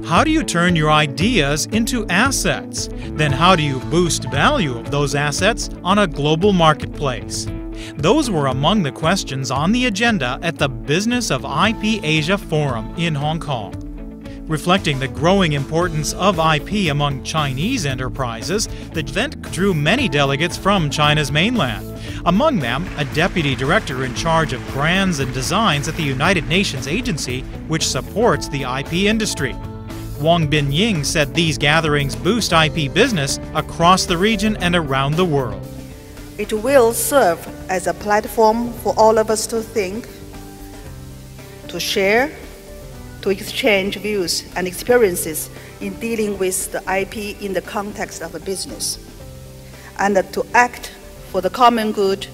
How do you turn your ideas into assets? Then how do you boost value of those assets on a global marketplace? Those were among the questions on the agenda at the Business of IP Asia Forum in Hong Kong. Reflecting the growing importance of IP among Chinese enterprises, the event drew many delegates from China's mainland. Among them, a deputy director in charge of brands and designs at the United Nations agency, which supports the IP industry. Wang Binying said these gatherings boost IP business across the region and around the world. It will serve as a platform for all of us to think, to share, to exchange views and experiences in dealing with the IP in the context of a business, and to act for the common good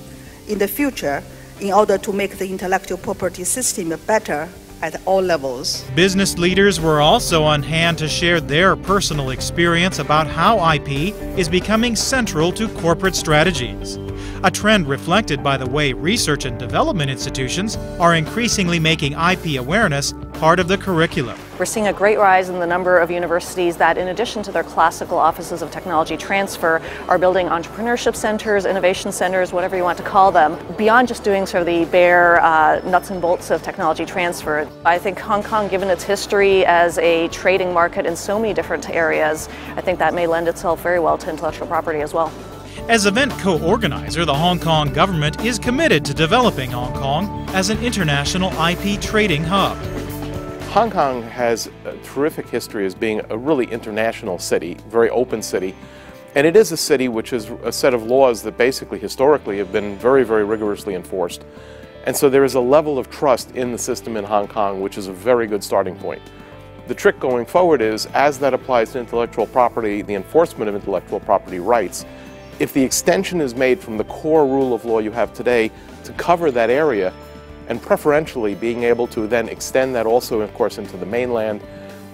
in the future in order to make the intellectual property system better at all levels. Business leaders were also on hand to share their personal experience about how IP is becoming central to corporate strategies, a trend reflected by the way research and development institutions are increasingly making IP awareness part of the curriculum. We're seeing a great rise in the number of universities that, in addition to their classical offices of technology transfer, are building entrepreneurship centers, innovation centers, whatever you want to call them, beyond just doing sort of the bare nuts and bolts of technology transfer. I think Hong Kong, given its history as a trading market in so many different areas, I think that may lend itself very well to intellectual property as well. As event co-organizer, the Hong Kong government is committed to developing Hong Kong as an international IP trading hub. Hong Kong has a terrific history as being a really international city, very open city, and it is a city which has a set of laws that basically historically have been very, very rigorously enforced. And so there is a level of trust in the system in Hong Kong which is a very good starting point. The trick going forward is, as that applies to intellectual property, the enforcement of intellectual property rights, if the extension is made from the core rule of law you have today to cover that area, and preferentially being able to then extend that also, of course, into the mainland,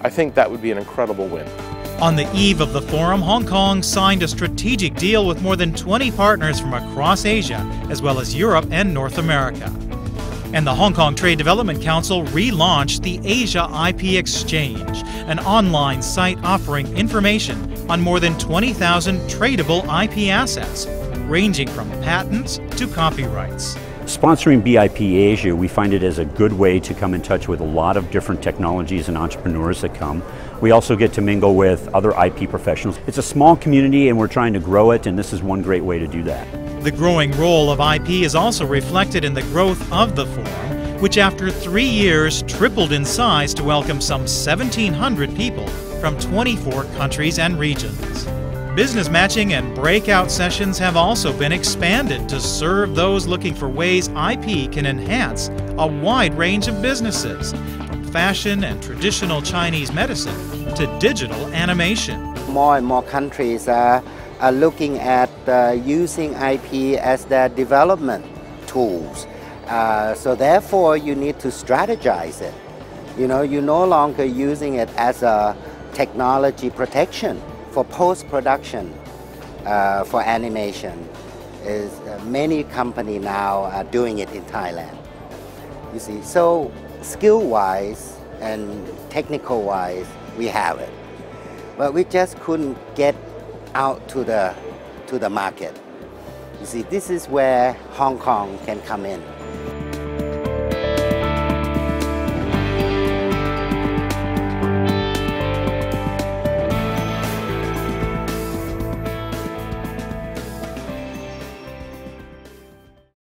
I think that would be an incredible win. On the eve of the forum, Hong Kong signed a strategic deal with more than 20 partners from across Asia, as well as Europe and North America. And the Hong Kong Trade Development Council relaunched the Asia IP Exchange, an online site offering information on more than 20,000 tradable IP assets, ranging from patents to copyrights. Sponsoring BIP Asia, we find it as a good way to come in touch with a lot of different technologies and entrepreneurs that come. We also get to mingle with other IP professionals. It's a small community and we're trying to grow it, and this is one great way to do that. The growing role of IP is also reflected in the growth of the forum, which after 3 years tripled in size to welcome some 1,700 people from 24 countries and regions. Business matching and breakout sessions have also been expanded to serve those looking for ways IP can enhance a wide range of businesses, from fashion and traditional Chinese medicine to digital animation. More and more countries are looking at using IP as their development tools. So therefore you need to strategize it. You know, you're no longer using it as a technology protection. For post-production, for animation, many companies now are doing it in Thailand. You see, so skill-wise and technical-wise, we have it, but we just couldn't get out to the market. You see, this is where Hong Kong can come in.